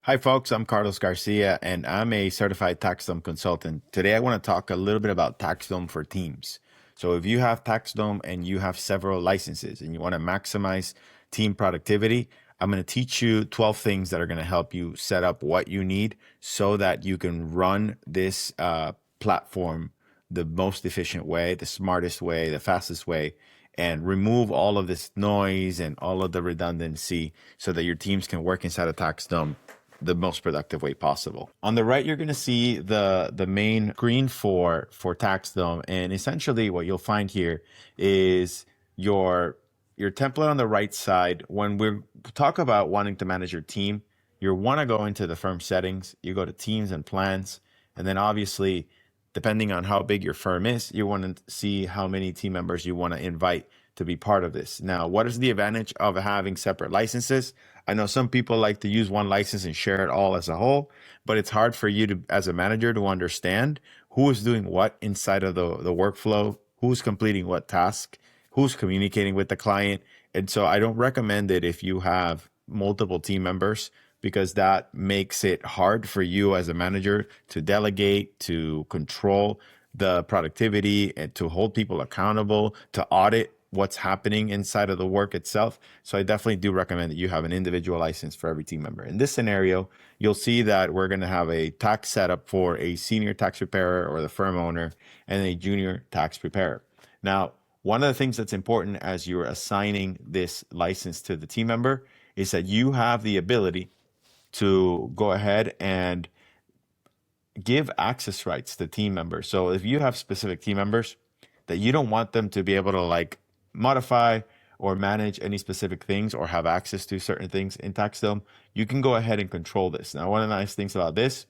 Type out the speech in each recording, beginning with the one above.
Hi, folks. I'm Carlos Garcia, and I'm a certified Taxdome consultant. Today, I want to talk a little bit about Taxdome for teams. So, if you have Taxdome and you have several licenses and you want to maximize team productivity, I'm going to teach you 12 things that are going to help you set up what you need so that you can run this platform the most efficient way, the smartest way, the fastest way, and remove all of this noise and all of the redundancy so that your teams can work inside of Taxdome the most productive way possible. On the right, you're going to see the main screen for Taxdome, and essentially what you'll find here is your template on the right side. When we talk about wanting to manage your team, you want to go into the firm settings, you go to teams and plans, and then obviously, depending on how big your firm is, you want to see how many team members you want to invite to be part of this. Now, what is the advantage of having separate licenses? I know some people like to use one license and share it all as a whole, but it's hard for you to, as a manager, to understand who is doing what inside of the workflow, who's completing what task, who's communicating with the client. And so I don't recommend it if you have multiple team members, because that makes it hard for you as a manager to delegate, to control the productivity, and to hold people accountable, to audit what's happening inside of the work itself. So I definitely do recommend that you have an individual license for every team member. In this scenario, you'll see that we're going to have a tax setup for a senior tax preparer or the firm owner and a junior tax preparer. Now, one of the things that's important as you're assigning this license to the team member is that you have the ability to go ahead and give access rights to team members. So if you have specific team members that you don't want them to be able to like modify or manage any specific things or have access to certain things in Taxdome, you can go ahead and control this. Now, one of the nice things about this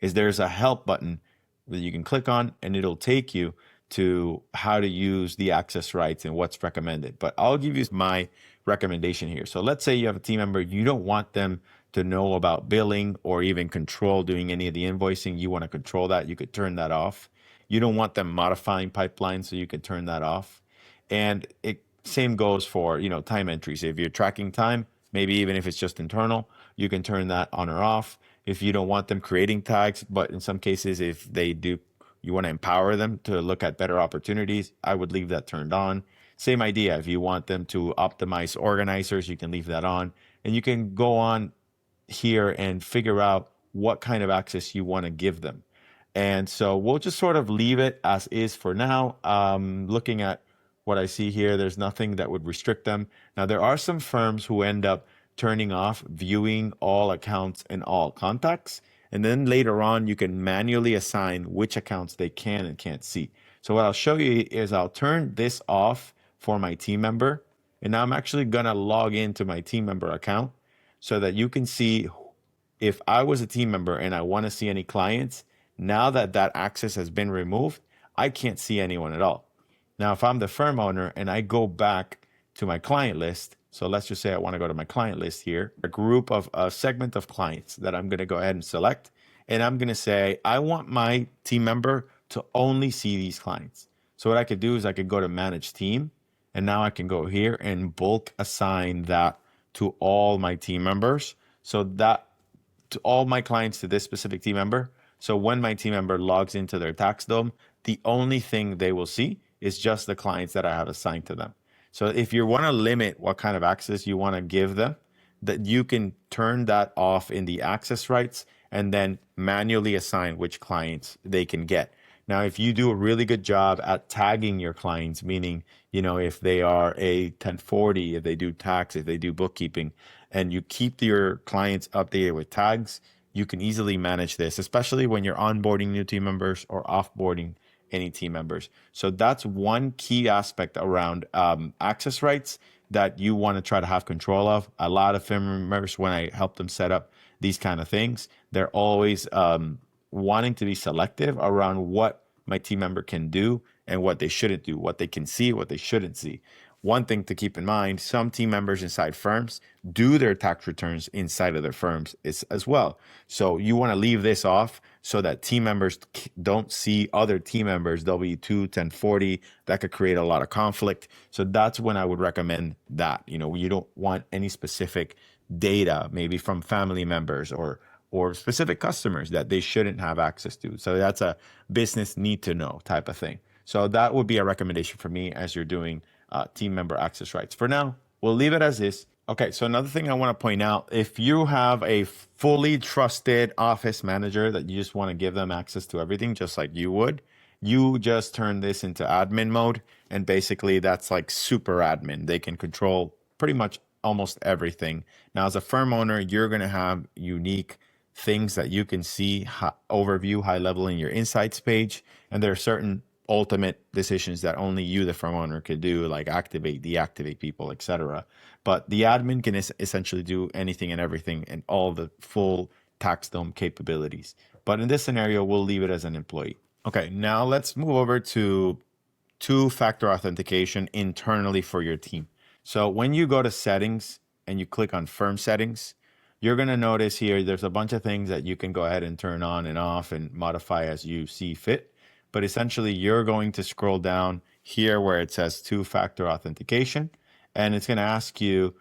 is there's a help button that you can click on and it'll take you to how to use the access rights and what's recommended. But I'll give you my recommendation here. So let's say you have a team member, you don't want them to know about billing or even control doing any of the invoicing. You want to control that. You could turn that off. You don't want them modifying pipelines, so you could turn that off. And it same goes for, time entries. If you're tracking time, maybe even if it's just internal, you can turn that on or off. If you don't want them creating tags, but in some cases, if they do, you want to empower them to look at better opportunities, I would leave that turned on. Same idea. If you want them to optimize organizers, you can leave that on. And you can go on here and figure out what kind of access you want to give them. And so we'll just sort of leave it as is for now. Looking at what I see here, there's nothing that would restrict them. Now, there are some firms who end up turning off viewing all accounts and all contacts. And then later on, you can manually assign which accounts they can and can't see. So what I'll show you is I'll turn this off for my team member. And now I'm actually going to log into my team member account so that you can see if I was a team member and I want to see any clients. Now that that access has been removed, I can't see anyone at all. Now, if I'm the firm owner and I go back to my client list, so let's just say I want to go to my client list here, a segment of clients that I'm going to go ahead and select. And I'm going to say, I want my team member to only see these clients. So what I could do is I could go to manage team. And now I can go here and bulk assign that to all my team members. So that to all my clients to this specific team member. So when my team member logs into their Taxdome, the only thing they will see is just the clients that I have assigned to them. So if you want to limit what kind of access you want to give them, that you can turn that off in the access rights and then manually assign which clients they can get. Now, if you do a really good job at tagging your clients, meaning, if they are a 1040, if they do tax, if they do bookkeeping, and you keep your clients updated with tags, you can easily manage this, especially when you're onboarding new team members or offboarding any team members. So that's one key aspect around access rights that you want to try to have control of. A lot of firm members, when I help them set up these kind of things, they're always wanting to be selective around what my team member can do and what they shouldn't do, what they can see, what they shouldn't see. One thing to keep in mind, some team members inside firms do their tax returns inside of their firms as well. So you want to leave this off so that team members don't see other team members, W-2, 1040. That could create a lot of conflict. So that's when I would recommend that. You don't want any specific data, maybe from family members or specific customers that they shouldn't have access to. So that's a business need to know type of thing. So that would be a recommendation for me as you're doing team member access rights. For now, we'll leave it as is. Okay, so another thing I want to point out, if you have a fully trusted office manager that you just want to give them access to everything, just like you would, you just turn this into admin mode. And basically, that's like super admin. They can control pretty much almost everything. Now, as a firm owner, you're going to have unique things that you can see overview high level in your insights page. And there are certain ultimate decisions that only you, the firm owner, could do, like activate, deactivate people, etc. But the admin can essentially do anything and everything and all the full Taxdome capabilities. But in this scenario, we'll leave it as an employee. Okay, now let's move over to two-factor authentication internally for your team. So when you go to settings and you click on firm settings, you're going to notice here there's a bunch of things that you can go ahead and turn on and off and modify as you see fit. But essentially, you're going to scroll down here where it says two-factor authentication, and it's going to ask you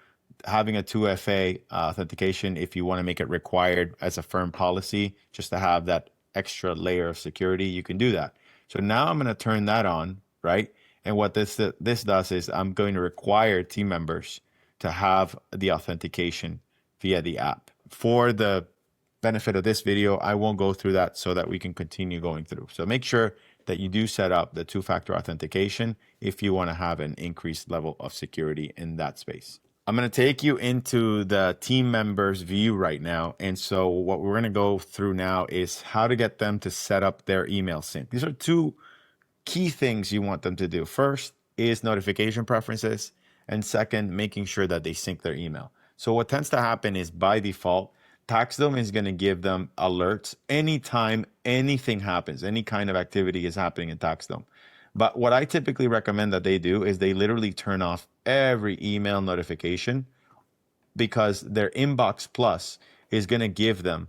having a 2FA authentication if you want to make it required as a firm policy, just to have that extra layer of security, you can do that. So now I'm going to turn that on, right? And what this does is I'm going to require team members to have the authentication via the app. For the benefit of this video, I won't go through that so that we can continue going through. So make sure that you do set up the two-factor authentication if you want to have an increased level of security in that space. I'm going to take you into the team members view right now. And so what we're going to go through now is how to get them to set up their email sync. These are two key things you want them to do. First is notification preferences, and second, making sure that they sync their email. So what tends to happen is by default, Taxdome is going to give them alerts anytime anything happens, any kind of activity is happening in Taxdome. But what I typically recommend that they do is they literally turn off every email notification, because their inbox plus is going to give them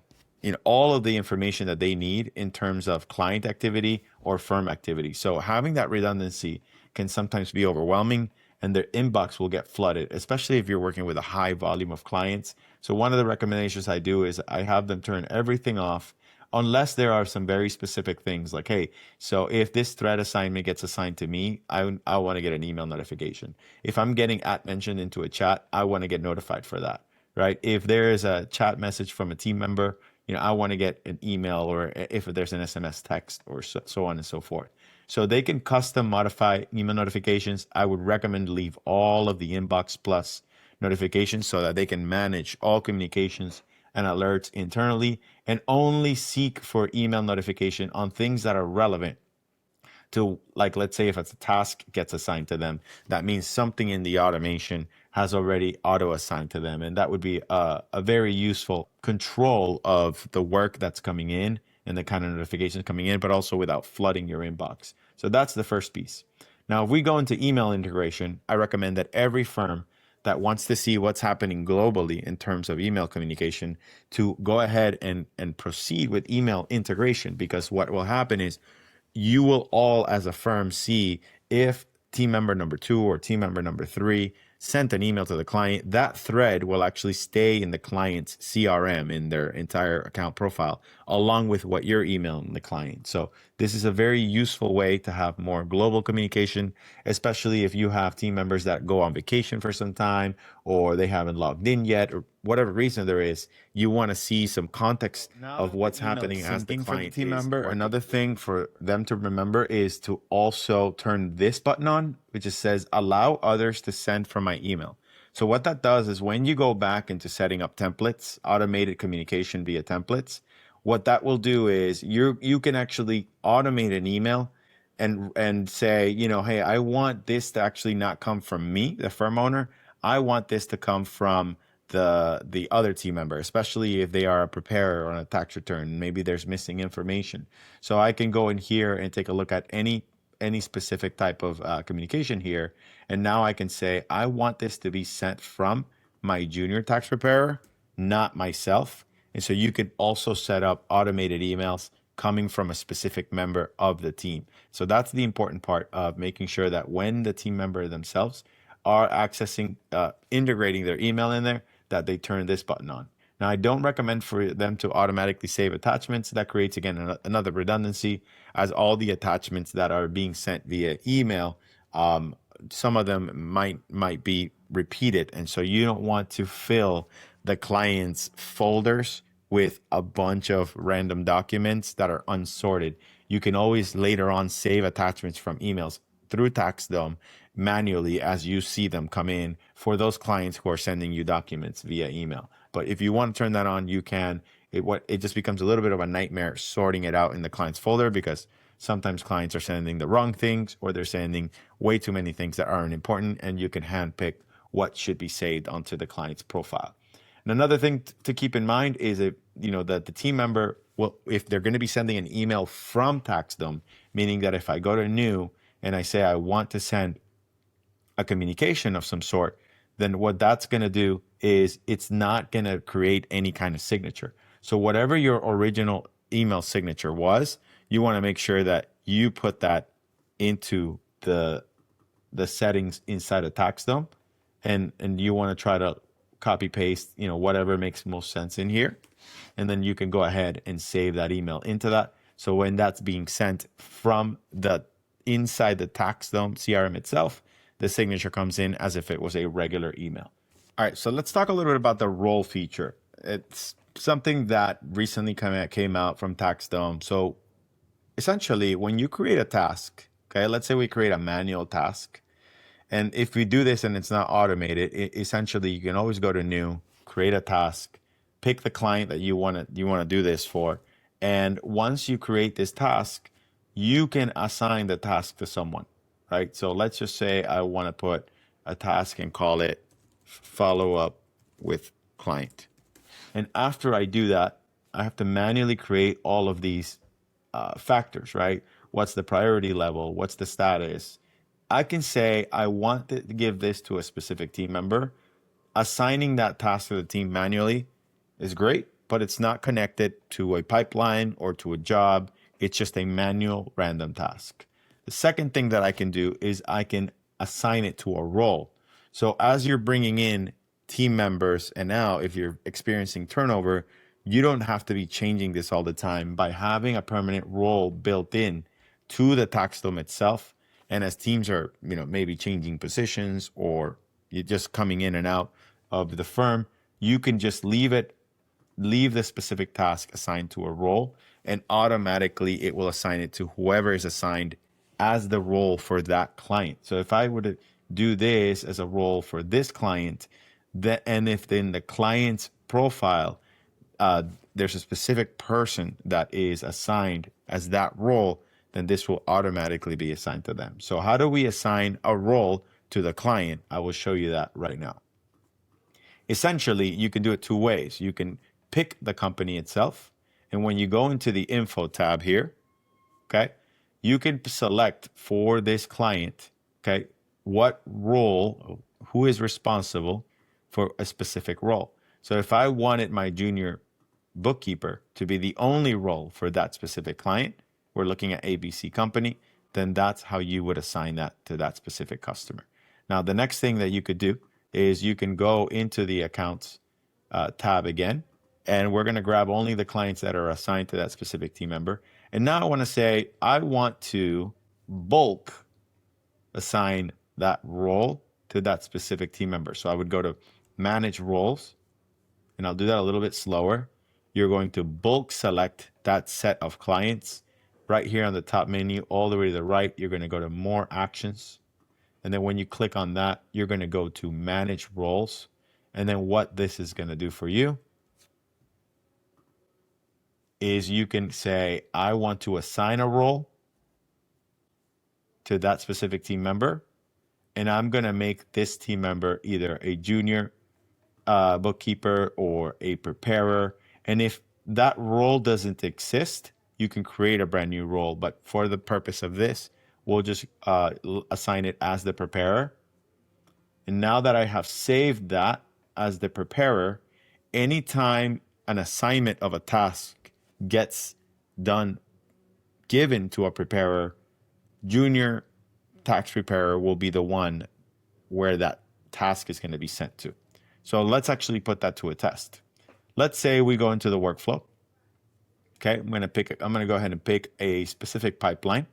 all of the information that they need in terms of client activity or firm activity. So having that redundancy can sometimes be overwhelming, and their inbox will get flooded, especially if you're working with a high volume of clients. So one of the recommendations I do is I have them turn everything off unless there are some very specific things like, hey, so if this thread assignment gets assigned to me, I want to get an email notification. If I'm getting mentioned into a chat, I want to get notified for that, right? If there is a chat message from a team member, I want to get an email, or if there's an SMS text, or so on and so forth. So they can custom modify email notifications. I would recommend leave all of the inbox plus notifications so that they can manage all communications and alerts internally, and only seek for email notification on things that are relevant to, like, let's say if it's a task gets assigned to them, that means something in the automation has already auto assigned to them. And that would be a very useful control of the work that's coming in and the kind of notifications coming in, but also without flooding your inbox. So that's the first piece. Now, if we go into email integration, I recommend that every firm that wants to see what's happening globally in terms of email communication to go ahead and proceed with email integration, because what will happen is you will all as a firm see if team member number 2 or team member number 3 sent an email to the client. That thread will actually stay in the client's CRM, in their entire account profile, along with what you're emailing the client. So this is a very useful way to have more global communication, especially if you have team members that go on vacation for some time, or they haven't logged in yet, or whatever reason there is. You want to see some context of what's happening as the client for the team member. Another thing for them to remember is to also turn this button on, which just says allow others to send from my email. So what that does is when you go back into setting up templates, automated communication via templates, what that will do is you can actually automate an email and say, hey, I want this to actually not come from me, the firm owner. I want this to come from the other team member, especially if they are a preparer on a tax return. Maybe there's missing information. So I can go in here and take a look at any specific type of communication here. And now I can say, I want this to be sent from my junior tax preparer, not myself. And so you can also set up automated emails coming from a specific member of the team. So that's the important part of making sure that when the team member themselves are accessing, integrating their email in there, that they turn this button on. Now, I don't recommend for them to automatically save attachments. That creates, again, another redundancy, as all the attachments that are being sent via email, some of them might be repeated. And so you don't want to fill the client's folders with a bunch of random documents that are unsorted. You can always later on save attachments from emails through Taxdome manually as you see them come in for those clients who are sending you documents via email. But if you want to turn that on, you can. It just becomes a little bit of a nightmare sorting it out in the client's folder, because sometimes clients are sending the wrong things, or they're sending way too many things that aren't important, and you can handpick what should be saved onto the client's profile. And another thing to keep in mind is that the team member will, if they're going to be sending an email from Taxdome, meaning that if I go to new and I say I want to send a communication of some sort, then what that's going to do is it's not going to create any kind of signature. So whatever your original email signature was, you want to make sure that you put that into the settings inside of Taxdome, and you want to try to copy paste, whatever makes most sense in here. And then you can go ahead and save that email into that. So when that's being sent from the inside the Taxdome CRM itself, the signature comes in as if it was a regular email. All right, so let's talk a little bit about the role feature. It's something that recently came out from Taxdome. So essentially, when you create a task, okay, let's say we create a manual task. And if we do this and it's not automated, essentially you can always go to new, create a task, pick the client that you want to do this for. And once you create this task, you can assign the task to someone, right? So let's just say I want to put a task and call it follow up with client. And after I do that, I have to manually create all of these factors, right? What's the priority level? What's the status? I can say I want to give this to a specific team member. Assigning that task to the team manually is great, but it's not connected to a pipeline or to a job. It's just a manual random task. The second thing that I can do is I can assign it to a role. So as you're bringing in team members, and now if you're experiencing turnover, you don't have to be changing this all the time. By having a permanent role built in to the Taxdome itself, and as teams are, maybe changing positions, or you're just coming in and out of the firm, you can just leave the specific task assigned to a role, and automatically it will assign it to whoever is assigned as the role for that client. So if I were to do this as a role for this client, and if in the client's profile, there's a specific person that is assigned as that role, then this will automatically be assigned to them. So how do we assign a role to the client? I will show you that right now. Essentially, you can do it two ways. You can pick the company itself, and when you go into the info tab here, okay, you can select for this client, okay, what role, who is responsible for a specific role. So if I wanted my junior bookkeeper to be the only role for that specific client, we're looking at ABC company, then that's how you would assign that to that specific customer. Now, the next thing that you could do is you can go into the accounts tab again, and we're going to grab only the clients that are assigned to that specific team member. And now I want to say, I want to bulk assign that role to that specific team member. So I would go to manage roles, and I'll do that a little bit slower. You're going to bulk select that set of clients right here on the top menu, all the way to the right. You're going to go to more actions. And then when you click on that, you're going to go to manage roles. And then what this is going to do for you is you can say, I want to assign a role to that specific team member, and I'm going to make this team member either a junior bookkeeper or a preparer. And if that role doesn't exist, you can create a brand new role. But for the purpose of this, we'll just assign it as the preparer. And now that I have saved that as the preparer, anytime an assignment of a task gets done, given to a preparer, junior tax preparer will be the one where that task is going to be sent to. So let's actually put that to a test. Let's say we go into the workflow. Okay, I'm gonna go ahead and pick a specific pipeline.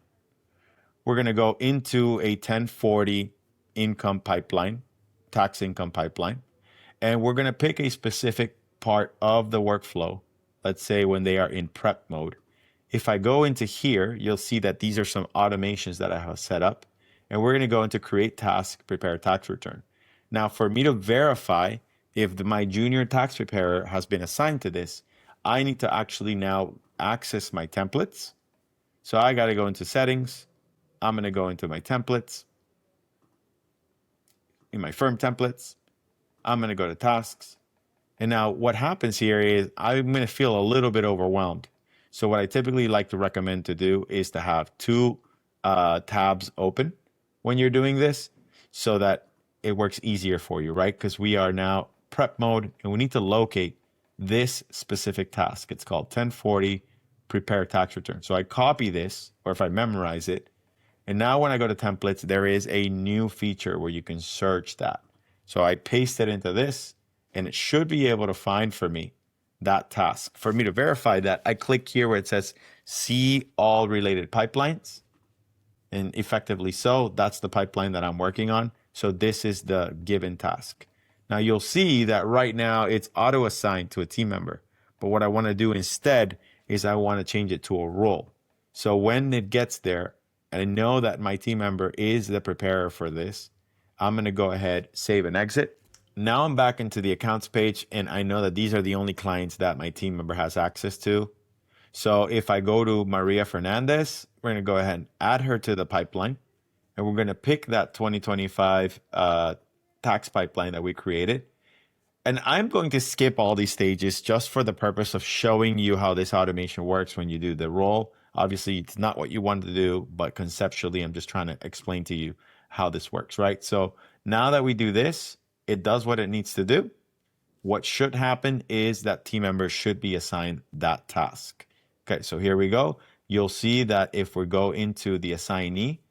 We're gonna go into a 1040 income pipeline, tax income pipeline, and we're gonna pick a specific part of the workflow. Let's say when they are in prep mode. If I go into here, you'll see that these are some automations that I have set up, and we're gonna go into create task, prepare tax return. Now, for me to verify if my junior tax preparer has been assigned to this, I need to actually now access my templates. So I got to go into settings. I'm going to go into my templates, in my firm templates. I'm going to go to tasks. And now what happens here is I'm going to feel a little bit overwhelmed. So what I typically like to recommend to do is to have two tabs open when you're doing this so that it works easier for you, right? Because we are now prep mode and we need to locate this specific task. It's called 1040 prepare tax return. So I copy this, or if I memorize it, and now when I go to templates, there is a new feature where you can search that. So I paste it into this and it should be able to find for me that task. For me to verify that, I click here where it says see all related pipelines. And effectively so, that's the pipeline that I'm working on. So this is the given task. Now you'll see that right now it's auto assigned to a team member. But what I want to do instead is I want to change it to a role. So when it gets there, and I know that my team member is the preparer for this, I'm going to go ahead, save and exit. Now I'm back into the accounts page and I know that these are the only clients that my team member has access to. So if I go to Maria Fernandez, we're going to go ahead and add her to the pipeline. And we're going to pick that 2025 tax pipeline that we created. And I'm going to skip all these stages just for the purpose of showing you how this automation works when you do the role. Obviously, it's not what you wanted to do, but conceptually, I'm just trying to explain to you how this works, right? So now that we do this, it does what it needs to do. What should happen is that team member should be assigned that task. Okay, so here we go. You'll see that if we go into the assignee,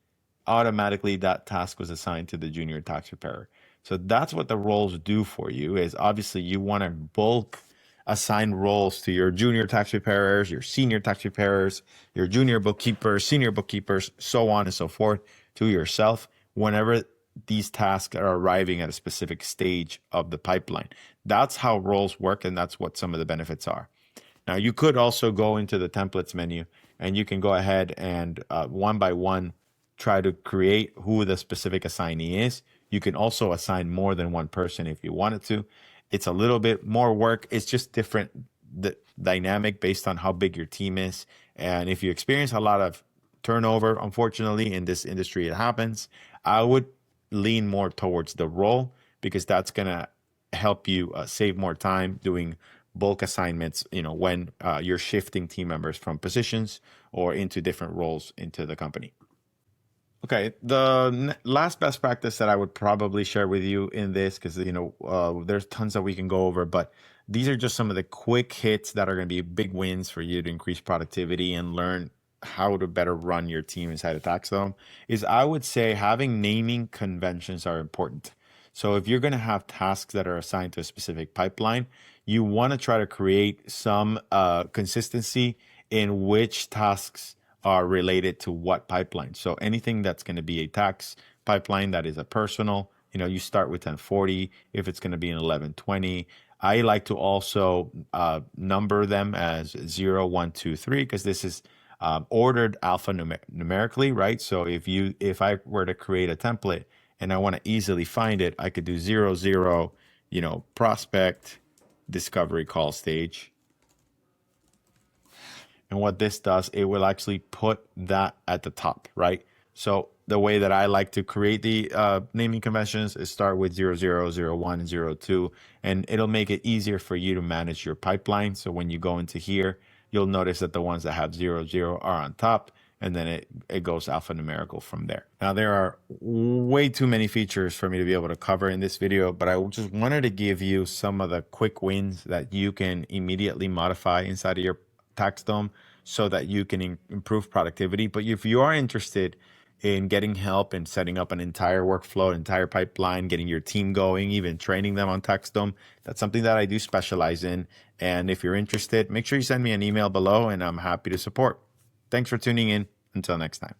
automatically that task was assigned to the junior tax preparer. So that's what the roles do for you is obviously you want to bulk assign roles to your junior tax preparers, your senior tax preparers, your junior bookkeepers, senior bookkeepers, so on and so forth to yourself whenever these tasks are arriving at a specific stage of the pipeline. That's how roles work, and that's what some of the benefits are. Now, you could also go into the templates menu and you can go ahead and one by one try to create who the specific assignee is. You can also assign more than one person if you wanted to. It's a little bit more work. It's just different dynamic based on how big your team is. And if you experience a lot of turnover, unfortunately, in this industry, it happens. I would lean more towards the role because that's going to help you save more time doing bulk assignments, when you're shifting team members from positions or into different roles into the company. Okay, the last best practice that I would probably share with you in this, because there's tons that we can go over, but these are just some of the quick hits that are going to be big wins for you to increase productivity and learn how to better run your team inside of Taxdome. Is I would say having naming conventions are important. So if you're going to have tasks that are assigned to a specific pipeline, you want to try to create some consistency in which tasks are related to what pipeline. So anything that's going to be a tax pipeline that is a personal, you start with 1040. If it's going to be an 1120, I like to also number them as 0, 1, 2, 3, because this is ordered numerically, right? So if I were to create a template and I want to easily find it, I could do 0, 0, prospect, discovery call stage. And what this does, it will actually put that at the top, right? So the way that I like to create the naming conventions is start with 0, 0, 0, 1, and 0, 2, and it'll make it easier for you to manage your pipeline. So when you go into here, you'll notice that the ones that have 0, 0 are on top, and then it goes alphanumerical from there. Now, there are way too many features for me to be able to cover in this video, but I just wanted to give you some of the quick wins that you can immediately modify inside of your Taxdome so that you can improve productivity. But if you are interested in getting help and setting up an entire workflow, an entire pipeline, getting your team going, even training them on Taxdome. That's something that I do specialize in. And if you're interested, make sure you send me an email below and I'm happy to support. Thanks for tuning in. Until next time.